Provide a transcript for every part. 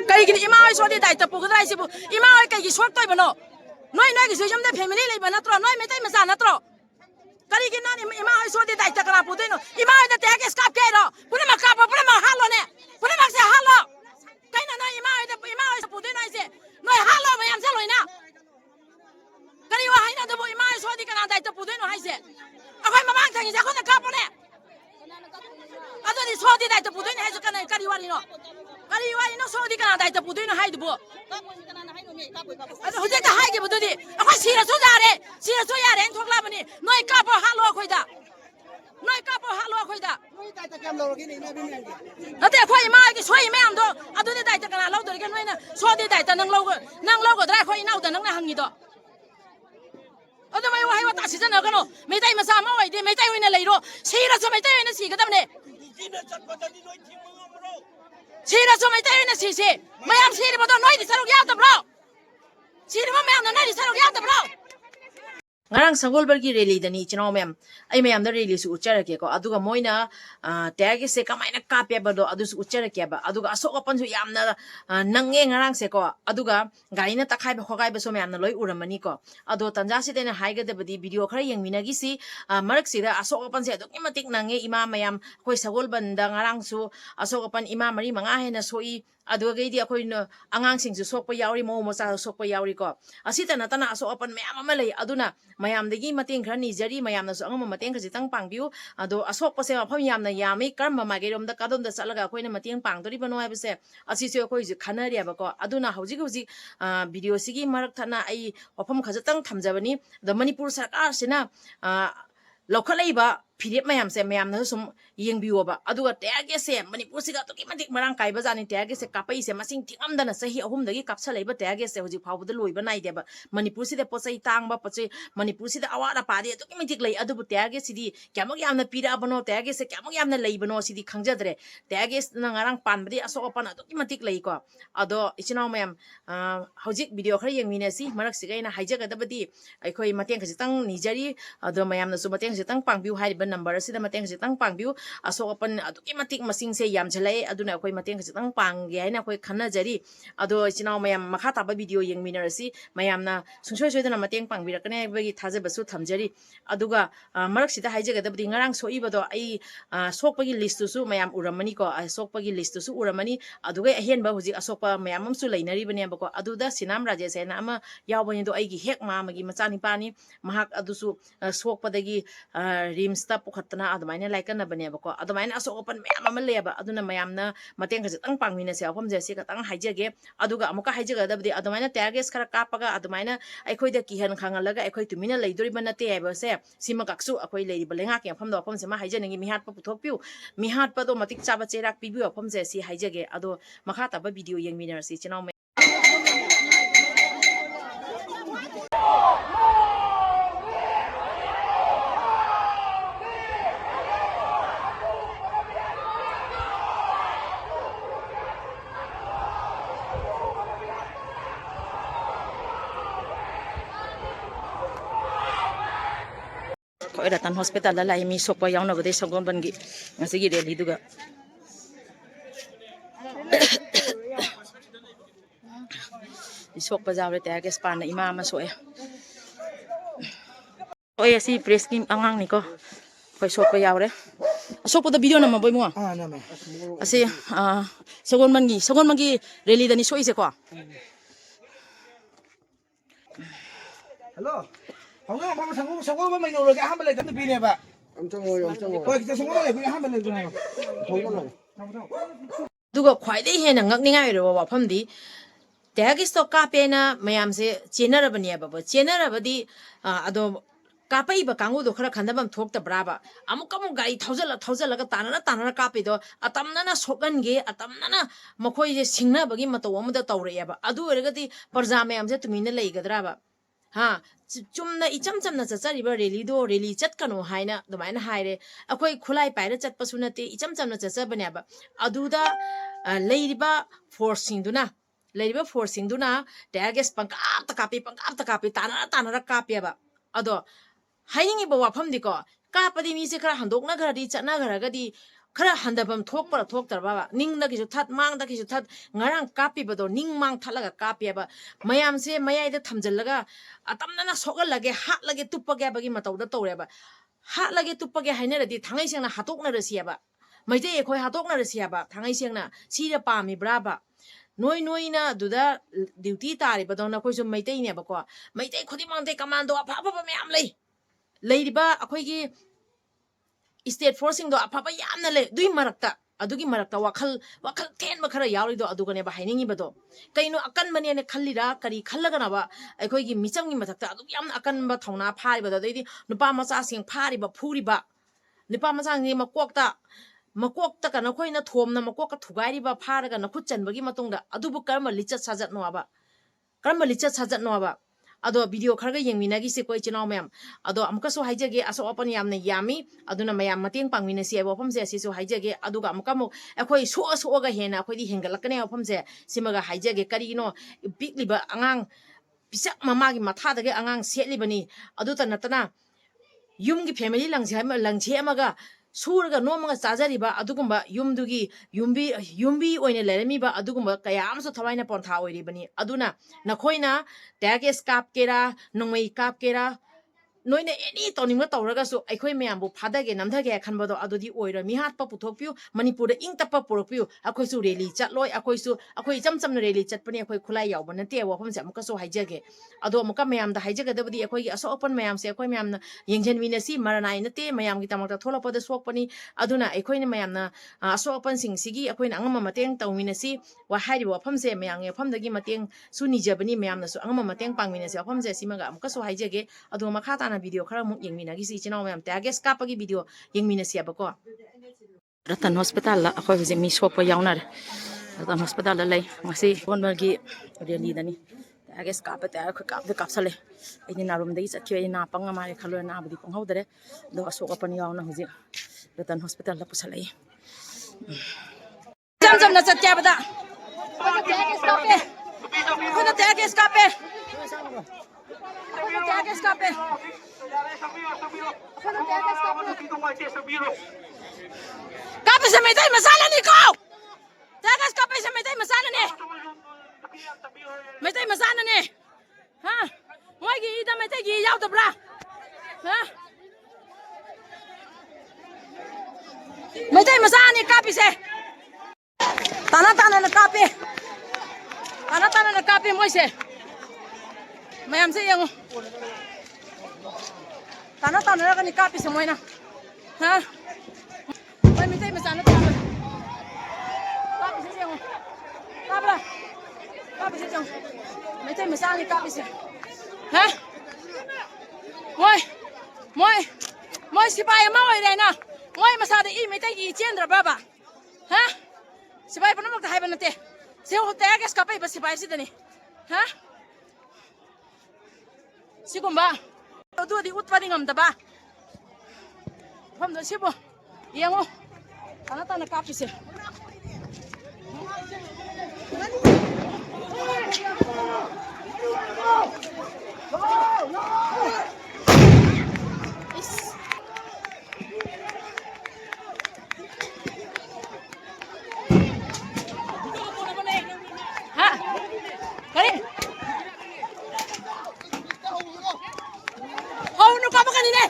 Kari gini ima ay sodi daita pukudra ay sibu ima ay kay giswak toy bano. Noy gisujam de family lay banatro noy metay masa natro. Kari gini ima ay sodi daita kana puduino ima ay da tege skap kero puna makapa puna mahalo ne puna makse halo. Kay na ima ay puduino ay se noy halo mayam sa loy na. Kari wa hay na dubu ima ay sodi kana daita puduino hay se. Ako'y mamang tangi sa ko na kapo ne. Ado di sodi daita puduino hay se kana kari wa no. Kari wa no sodi kana daita puduino hay dubu. Ado hujay ta hay ke bududi. Ako'y sira so yare en thokla bani. Noy kapo halo ako'y da. Noy kapo halo ako'y da. Ate ako'y ma ki soi me am do. Ado di daita kana laudor ke noy na sodi daita nang logo dra ako'y nauda nang na hangi do. Ado may wahay wata si jana kano. Metay masama way di metay way na leiro. Sira so metay way na si kadam ne. Sira so metay way na si si. Mayam sira mo do noy di sarog yata bro. Sira mo mayam na noy di sarog yata bro. Ngarang sanggol bergi rally dani chino mayam ay mayam da rally su uchara ke ko aduga moina tag se kamai na kapya ba do adu su uchara ke ba aduga asok apan su yamna nange ngarang se ko aduga gari na takai ba khogai ba so mayam na loi uramani ko ado tanja si tena haiga de badi video khara yang minagi si marak si da asok apan se adu kimatik nange ima mayam koi sagol banda ngarang su asok apan ima mari manga he na soi aduga gei di akoi no angang sing su sokpa yauri mo mo sa sokpa yauri ko asita na tana asok apan mayam amalai aduna mayam degi mateng khra ni jari mayam na su angam mateng khasi tang pangbiu ado asok pase mafam yam na yami karma ma gerom da kadom da salaga akoi na mateng pang tori bano ai bese asi se akoi ju khanari aba ko aduna hauji video sigi marak thana ai mafam khaja tang thamjabani da manipur sarkar sina lokhalaiba phirep mayam se mayam na sum yengbiu ba aduga tege se manipur siga to kimatik marang kai bajani tege se kapai se masing tingam dana sahi ahum dagi kapsa leiba tege se hoji phawbu da loiba nai deba manipur si de posai tang ba poche manipur si da awara pa de to kimatik lei adubu tege sidi kyamok yamna pira bano tege se kyamok yamna leibano sidi khangjadre tege na ngarang panbdi asok pan to kimatik lei ko ado ichinaw mayam hojik video khari yengmine si marak sigai na haijaga dabadi aikhoi mateng khajitang nijari ado mayam na su mateng khajitang pangbiu hai number asida mateng khajitang pangbiu asok apan aduki matik masing se yam chalai aduna akoi mateng khajitang pangge haina akoi khana jari ado ichinaw mayam makha taba video yengminar si mayam na sungsoi soidana mateng pangbirakane bagi thajabasu thamjari aduga marak sida haijaga dabdi ngarang soibado ai sokpagi list su mayam uramani ko sokpagi list su uramani aduga ahen ba huji asokpa mayam amsu leinari bane bako aduda sinam rajesh haina ama yawbani do aigi hek ma magi machani pani mahak adusu sokpadagi rimsta pukhatna adumaina laikana bane bako adumaina asok opan mayam ama leba aduna mayamna mateng khajitang pangmina se afam je se katang haijage aduga amuka haijaga dabdi adumaina tages khara kapaga adumaina aikhoi da kihan khangalaga aikhoi tumina leidori banate eba se sima kaksu akoi leiri balenga ke afam do afam se ma haijanegi mihat pa puthokpiu mihat pa do matik chaba cherak pibiu afam je si haijage ado makha ta ba video yengminar si chinaw ko edatan hospital la mi sokpa yauna bade sogon bangi ngasigi reli duga sokpa jawre te age span na ima ma soe oi asi press kim angang ni ko koi sokpa yawre sokpa da video na ma boy mo na ma asi sogon mangi reli dani soi se ko hello Hongga mama sanggup mama ini udah hamil lagi tapi ini pak. Kalau kita semua lagi hamil lagi tu. Duga khwai dei hena ngak ningai ro wa phamdi tagi sto kapena mayam se chenara bani ba chenara badi ado kapai ba kangu do khara khandabam thokta braba amuk gari thousand ga tanana kapai do atamna na sokan ge atamna na makhoi je singna bagi mato amda tawre ba adu ergadi parja mayam se tumina leigadra ba ha chumna icham chamna chachariba rally chatkano haina dumaina haire akoi khulai paira chatpa sunate icham chamna chachabane ba aduda leiriba forcing duna tages pangkap kapi tanara kapi ba ado hainingi ba wafam diko kapadi mi se khara handokna garadi chatna garagadi khara handabam thokpara thoktarba ningda ki that mangda ki that ngarang kapi bado ning mang thalaga kapi ba mayam se mayai da thamjallaga atamna na sogalage hatlage tuppage bagi matawda tawreba hatlage tuppage hainaradi thangai sengna hatokna rasiaba maite aikhoi hatokna rasiaba thangai sengna sira pami braba noi na duda duty tari badona koi sum maite ne ba ko maite khodi mangte commando apha apha mayam leiriba akhoi gi state forcing do apha yamna le dui marakta adugi marakta wakhal ten ba khara yauri do adugane ba hainingi bado kaino akan mane ne khallira kari khallaga na ba akhoi gi micham gi mathakta adugi yamna akan ba thauna phari ba dai di nupa macha sing phari ba phuri ba nupa macha ngi makokta kana khoina thomna makokka thugairi ba pharaga na khut chanbagi matungda adubu karma lichat sajat no aba ado video kharaga yengmina gi se koi chinaw mayam ado amka so haijage aso open yamna yami aduna mayam mateng pangmina se bofam se so haijage aduga amka mo akhoi so ga hena akhoi di hengalakane bofam se simaga haijage kari no bikliba angang pisak mama gi matha dage angang setlibani adu ta natana yumgi family langche amaga surga nomaga chajariba adugumba yumdugi yumbi oine leramiba adugumba kaya amso thawaina pontha oiribani aduna nakhoina tages kap kera nongmei kap kera noina any toninga tawraga so aikhoi mayambu phadage namdage khanbado adudi oira mi hat pa puthokpiu manipur da ingtappa porokpiu akhoi su rally chatloi akhoi chamna rally chatpani akhoi khulai yawbana te wafam se amka so haijage ado amka mayam da haijage dabadi akhoi gi aso open mayam se akhoi mayam na yengjen wina si maranai na te mayam gi tamakta tholapo da sokpani aduna akhoi ne mayam na aso open sing sigi akhoi na angama mateng tawmina si wa hairi wafam se mayang yafam dagi mateng su nijabani mayam na su angama mateng pangmina se wafam se simaga amka so haijage ado makha ta video khara muk yengmina gi si chinaw mayam tages kapagi video yengmina si abako ratan hospital la akhoi huje mi sopa yaunar ratan hospital la lay ngasi bonbar gi rally dani tages kapa ta kapsale ini narum dai chakhe ina panga mare khalo na abdi pang hodare do asoka pan yauna huje ratan hospital la pusalai jam na chatya bada khona tages kape Kape sa may tayo masala ni ko! Tagas kape sa may tayo masala ni! May tayo masala ni! Ha? Moy gi ida may tayo gi yaw tabra! Ha? May tayo masala ni kape se! Tana na kape! Tana na kape moy se! Mayam se yang tana na ka ni kapi sa moy na ha moy mitay masana tana kapi sa yang tabla kapi sa yang mitay masana ni kapi sa ha moy sipay ma oy re na moy masada I mitay gi chendra baba ha sipay pa na magtahay ba nate se ho tagas kapay ba sipay si dani ha Sigumba, ado di utpari ngamdaba. Pamdo sibo, iyango, tanata na kapis eh. Ha, kari. Ano ka ba kanina?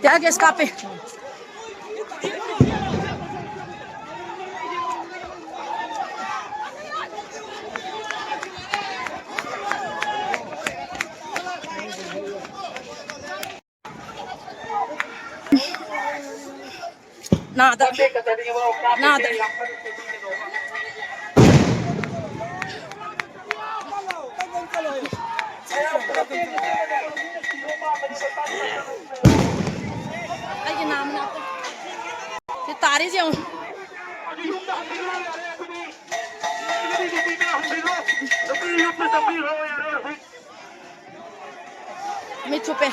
Tiaga escape. Nada. Ay, naman natin. Si Taris yung... May chupe.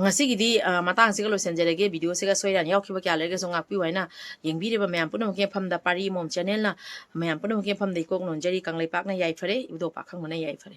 ngasi matang siga lo senjerege video siga soiran yaukhiba kya lege so ngakpi waina yengbiriba mayam punam ke famda pari mom channel na mayam punam ke famda ikok nonjari kanglai pak na yai phare udo pakhang mana yai phare